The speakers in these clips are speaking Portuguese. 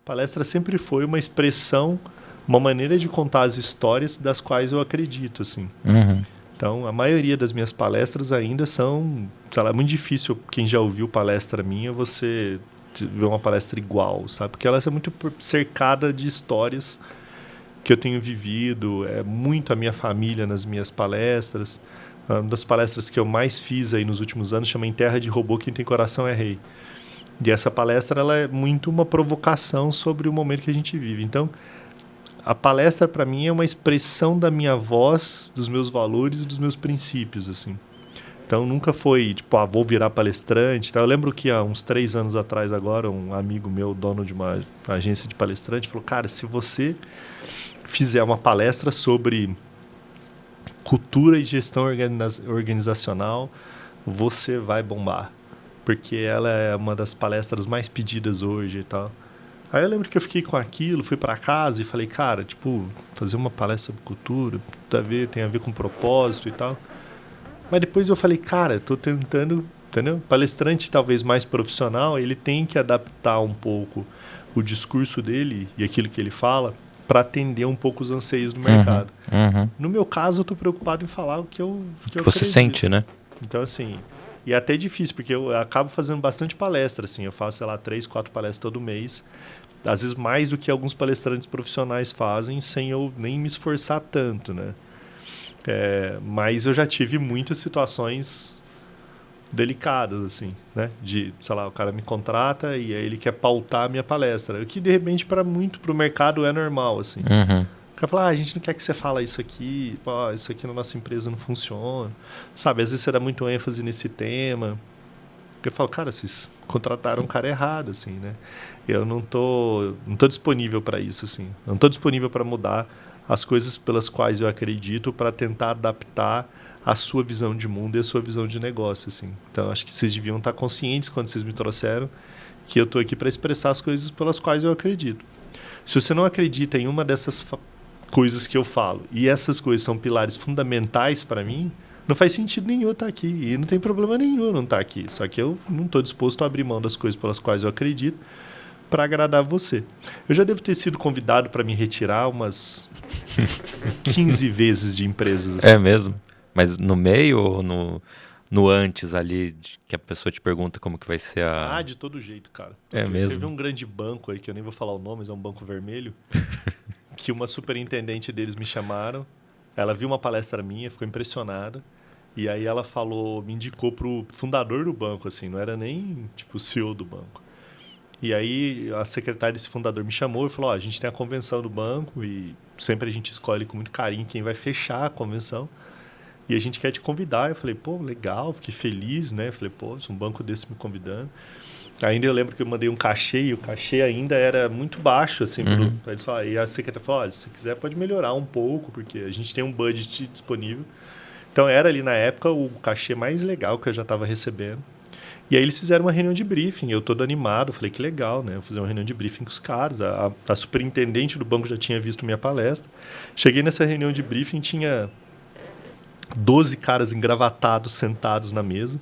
Palestra sempre foi uma expressão, uma maneira de contar as histórias das quais eu acredito, assim. Uhum. Então, a maioria das minhas palestras ainda são, sei lá, é muito difícil quem já ouviu palestra minha, você ver uma palestra igual, sabe? Porque ela é muito cercada de histórias que eu tenho vivido, é muito a minha família nas minhas palestras. Uma das palestras que eu mais fiz aí nos últimos anos chama Em Terra de Robô, Quem Tem Coração é Rei. E essa palestra ela é muito uma provocação sobre o momento que a gente vive. Então, a palestra para mim é uma expressão da minha voz, dos meus valores e dos meus princípios, assim. Então nunca foi tipo, vou virar palestrante. Tá? Eu lembro que há uns 3 anos atrás agora, um amigo meu, dono de uma agência de palestrante, falou, cara, se você fizer uma palestra sobre cultura e gestão organizacional, você vai bombar. Porque ela é uma das palestras mais pedidas hoje e tal. Aí eu lembro que eu fiquei com aquilo, fui para casa e falei, cara, tipo, fazer uma palestra sobre cultura, tem a ver com propósito e tal. Mas depois eu falei, cara, tô tentando, entendeu? Palestrante talvez mais profissional, ele tem que adaptar um pouco o discurso dele e aquilo que ele fala para atender um pouco os anseios do mercado. No meu caso, eu tô preocupado em falar o que eu Você acredito. sente, né? Então, assim, e é até difícil, porque eu acabo fazendo bastante palestra, assim, eu faço, sei lá, 3, 4 palestras todo mês, às vezes mais do que alguns palestrantes profissionais fazem, sem eu nem me esforçar tanto, né? Mas eu já tive muitas situações delicadas, assim, né? De, sei lá, o cara me contrata e aí ele quer pautar a minha palestra. O que, de repente, para o mercado é normal, assim. O cara fala, a gente não quer que você fale isso aqui, pô, isso aqui na nossa empresa não funciona. Sabe, às vezes você dá muito ênfase nesse tema. Eu falo, cara, vocês contrataram um cara errado, assim, né? Eu não tô disponível para isso, assim. Não tô disponível para mudar as coisas pelas quais eu acredito para tentar adaptar a sua visão de mundo e a sua visão de negócio, assim. Então, acho que vocês deviam estar conscientes quando vocês me trouxeram que eu estou aqui para expressar as coisas pelas quais eu acredito. Se você não acredita em uma dessas coisas que eu falo e essas coisas são pilares fundamentais para mim, não faz sentido nenhum estar aqui. E não tem problema nenhum não estar aqui. Só que eu não estou disposto a abrir mão das coisas pelas quais eu acredito para agradar você. Eu já devo ter sido convidado para me retirar umas 15 vezes de empresas. Assim. É mesmo? Mas no meio ou no antes ali, que a pessoa te pergunta como que vai ser a... De todo jeito, cara. Mesmo? Teve um grande banco aí, que eu nem vou falar o nome, mas é um banco vermelho, que uma superintendente deles me chamaram. Ela viu uma palestra minha, ficou impressionada. E aí ela me indicou pro fundador do banco, assim, não era nem tipo o CEO do banco. E aí a secretária desse fundador me chamou e falou, a gente tem a convenção do banco e sempre a gente escolhe com muito carinho quem vai fechar a convenção. E a gente quer te convidar. Eu falei, pô, legal, fiquei feliz, né? Falei, pô, um banco desse me convidando. Ainda eu lembro que eu mandei um cachê e o cachê ainda era muito baixo, assim. E a secretária falou, olha, se você quiser pode melhorar um pouco, porque a gente tem um budget disponível. Então era ali na época o cachê mais legal que eu já estava recebendo. E aí eles fizeram uma reunião de briefing, eu todo animado, falei que legal, né? Eu fiz uma reunião de briefing com os caras, a superintendente do banco já tinha visto minha palestra. Cheguei nessa reunião de briefing, tinha 12 caras engravatados, sentados na mesa.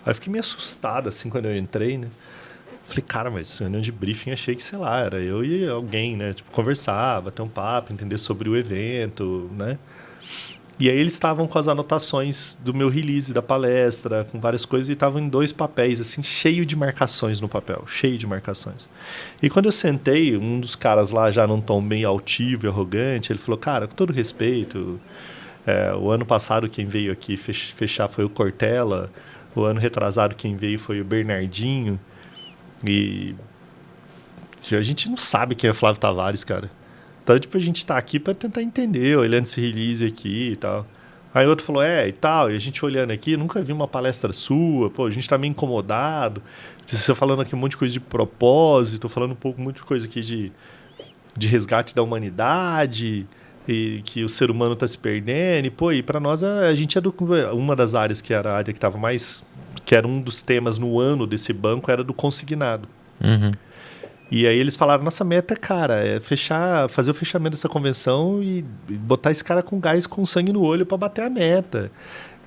Aí eu fiquei meio assustado, assim, quando eu entrei, né? Falei, cara, mas reunião de briefing, achei que, sei lá, era eu e alguém, né? Tipo, conversar, bater um papo, entender sobre o evento, né? E aí eles estavam com as anotações do meu release da palestra, com várias coisas, e estavam em 2 papéis, assim, cheio de marcações no papel, cheio de marcações. E quando eu sentei, um dos caras lá, já num tom meio altivo e arrogante, ele falou, cara, com todo respeito, o ano passado quem veio aqui fechar foi o Cortella, o ano retrasado quem veio foi o Bernardinho, e a gente não sabe quem é Flávio Tavares, cara. Então, tipo, a gente tá aqui para tentar entender, olhando esse release aqui e tal. Aí outro falou, e tal, e a gente olhando aqui, nunca vi uma palestra sua, pô, a gente tá meio incomodado. Você falando aqui um monte de coisa de propósito, falando muito de coisa aqui de resgate da humanidade, e que o ser humano tá se perdendo, e pô, e pra nós a gente é uma das áreas que era a área que tava mais, que era um dos temas no ano desse banco, era do consignado. E aí eles falaram, nossa meta, cara, é fazer o fechamento dessa convenção e botar esse cara com gás, com sangue no olho para bater a meta.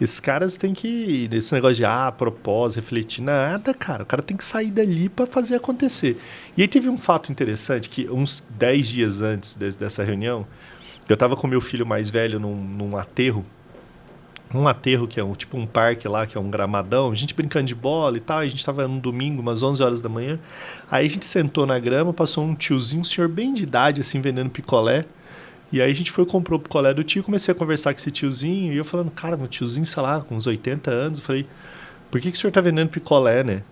Esses caras têm que... Esse negócio de, propósito, refletir, nada, cara. O cara tem que sair dali para fazer acontecer. E aí teve um fato interessante, que uns 10 dias antes dessa reunião, eu estava com meu filho mais velho num aterro. Um aterro que é tipo um parque lá, que é um gramadão. A gente brincando de bola e tal. E a gente estava num domingo, umas 11 horas da manhã. Aí a gente sentou na grama, passou um tiozinho, um senhor bem de idade, assim, vendendo picolé. E aí a gente comprou o picolé do tio, comecei a conversar com esse tiozinho, e eu falando, cara, meu tiozinho, sei lá, com uns 80 anos, eu falei, por que o senhor tá vendendo picolé, né?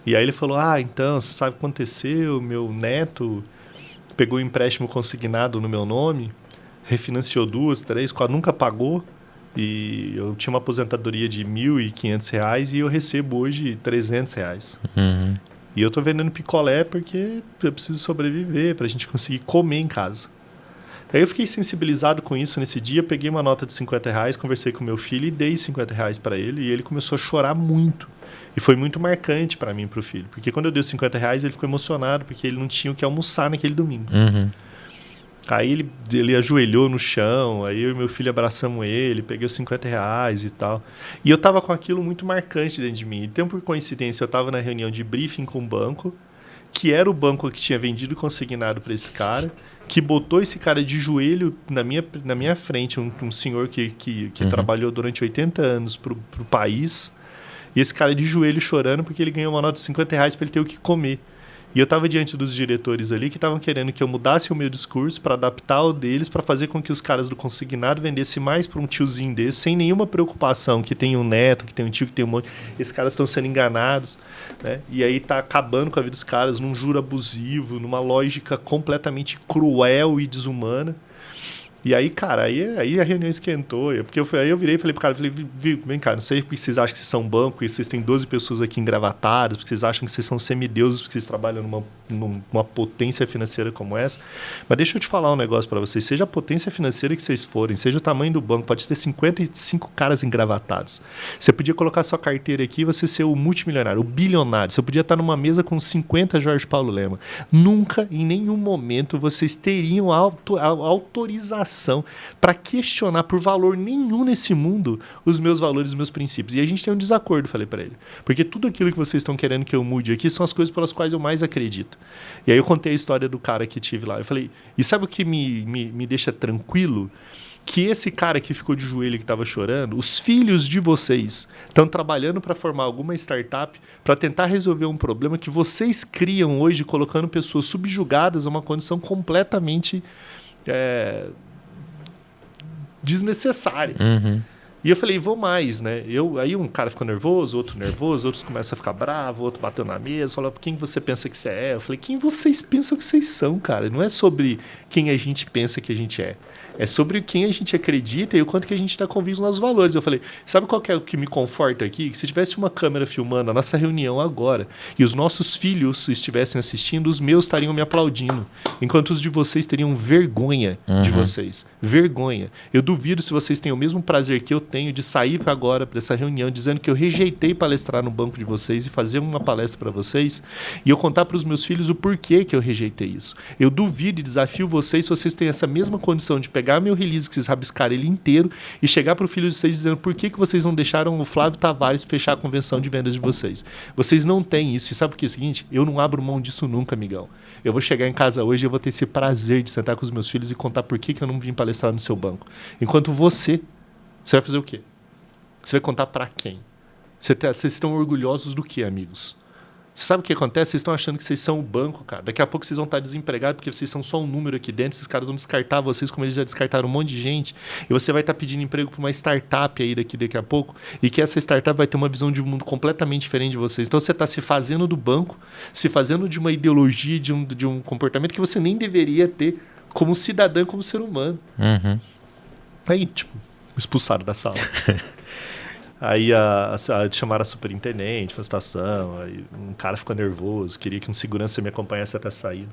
E aí ele falou, então, você sabe o que aconteceu, meu neto pegou um empréstimo consignado no meu nome, refinanciou 2, 3, 4, nunca pagou, e eu tinha uma aposentadoria de R$1.500 e eu recebo hoje R$300. Uhum. E eu tô vendendo picolé porque eu preciso sobreviver, pra gente conseguir comer em casa. Aí eu fiquei sensibilizado com isso nesse dia, peguei uma nota de R$50, conversei com meu filho e dei R$50 para ele, e ele começou a chorar muito. E foi muito marcante para mim e para o filho, porque quando eu dei os R$50 ele ficou emocionado, porque ele não tinha o que almoçar naquele domingo. Uhum. Aí ele ajoelhou no chão, aí eu e meu filho abraçamos ele, peguei os R$50 e tal. E eu tava com aquilo muito marcante dentro de mim. Então, por coincidência, eu tava na reunião de briefing com o banco, que era o banco que tinha vendido consignado para esse cara, que botou esse cara de joelho na minha frente, um senhor que trabalhou durante 80 anos pro país, e esse cara de joelho chorando porque ele ganhou uma nota de R$50 para ele ter o que comer. E eu estava diante dos diretores ali que estavam querendo que eu mudasse o meu discurso para adaptar o deles, para fazer com que os caras do consignado vendessem mais para um tiozinho desse, sem nenhuma preocupação, que tem um neto, que tem um tio, que tem um monte. Esses caras estão sendo enganados, né? E aí tá acabando com a vida dos caras num juro abusivo, numa lógica completamente cruel e desumana. E aí, cara, aí a reunião esquentou. Porque aí eu virei e falei pro cara, vem cá, não sei porque vocês acham que vocês são banco e vocês têm 12 pessoas aqui engravatadas, porque vocês acham que vocês são semideuses, porque vocês trabalham numa potência financeira como essa. Mas deixa eu te falar um negócio para vocês. Seja a potência financeira que vocês forem, seja o tamanho do banco, pode ter 55 caras engravatados. Você podia colocar sua carteira aqui e você ser o multimilionário, o bilionário. Você podia estar numa mesa com 50 Jorge Paulo Lema. Nunca, em nenhum momento, vocês teriam a autorização para questionar por valor nenhum nesse mundo os meus valores, os meus princípios. E a gente tem um desacordo, falei para ele. Porque tudo aquilo que vocês estão querendo que eu mude aqui são as coisas pelas quais eu mais acredito. E aí eu contei a história do cara que tive lá. Eu falei, e sabe o que me deixa tranquilo? Que esse cara que ficou de joelho, que estava chorando, os filhos de vocês estão trabalhando para formar alguma startup para tentar resolver um problema que vocês criam hoje, colocando pessoas subjugadas a uma condição completamente desnecessária. Uhum. E eu falei, vou mais, né? Aí um cara ficou nervoso, outros começam a ficar bravo, outro bateu na mesa, falou, quem você pensa que você é? Eu falei, quem vocês pensam que vocês são, cara? Não é sobre quem a gente pensa que a gente é. É sobre quem a gente acredita e o quanto que a gente está convicto nos nossos valores. Eu falei, sabe qual que é o que me conforta aqui? Que se tivesse uma câmera filmando a nossa reunião agora e os nossos filhos estivessem assistindo, os meus estariam me aplaudindo, enquanto os de vocês teriam vergonha de vocês. Vergonha. Eu duvido se vocês têm o mesmo prazer que eu tenho de sair agora para essa reunião dizendo que eu rejeitei palestrar no banco de vocês e fazer uma palestra para vocês e eu contar para os meus filhos o porquê que eu rejeitei isso. Eu duvido e desafio vocês se vocês têm essa mesma condição de pegar meu release, que vocês rabiscaram ele inteiro e chegar para o filho de vocês dizendo por que vocês não deixaram o Flávio Tavares fechar a convenção de vendas de vocês. Vocês não têm isso. E sabe o que é o seguinte? Eu não abro mão disso nunca, amigão. Eu vou chegar em casa hoje e eu vou ter esse prazer de sentar com os meus filhos e contar por que eu não vim palestrar no seu banco. Enquanto você vai fazer o quê? Você vai contar para quem? Vocês estão orgulhosos do quê, amigos? Sabe o que acontece? Vocês estão achando que vocês são o banco, cara. Daqui a pouco vocês vão estar desempregados porque vocês são só um número aqui dentro. Esses caras vão descartar vocês como eles já descartaram um monte de gente. E você vai estar pedindo emprego para uma startup aí daqui a pouco. E que essa startup vai ter uma visão de mundo completamente diferente de vocês. Então você está se fazendo do banco, se fazendo de uma ideologia, de um comportamento que você nem deveria ter como cidadão, como ser humano. Uhum. Aí, expulsado da sala. Aí chamaram a superintendente, uma situação, aí um cara ficou nervoso, queria que um segurança me acompanhasse até a saída.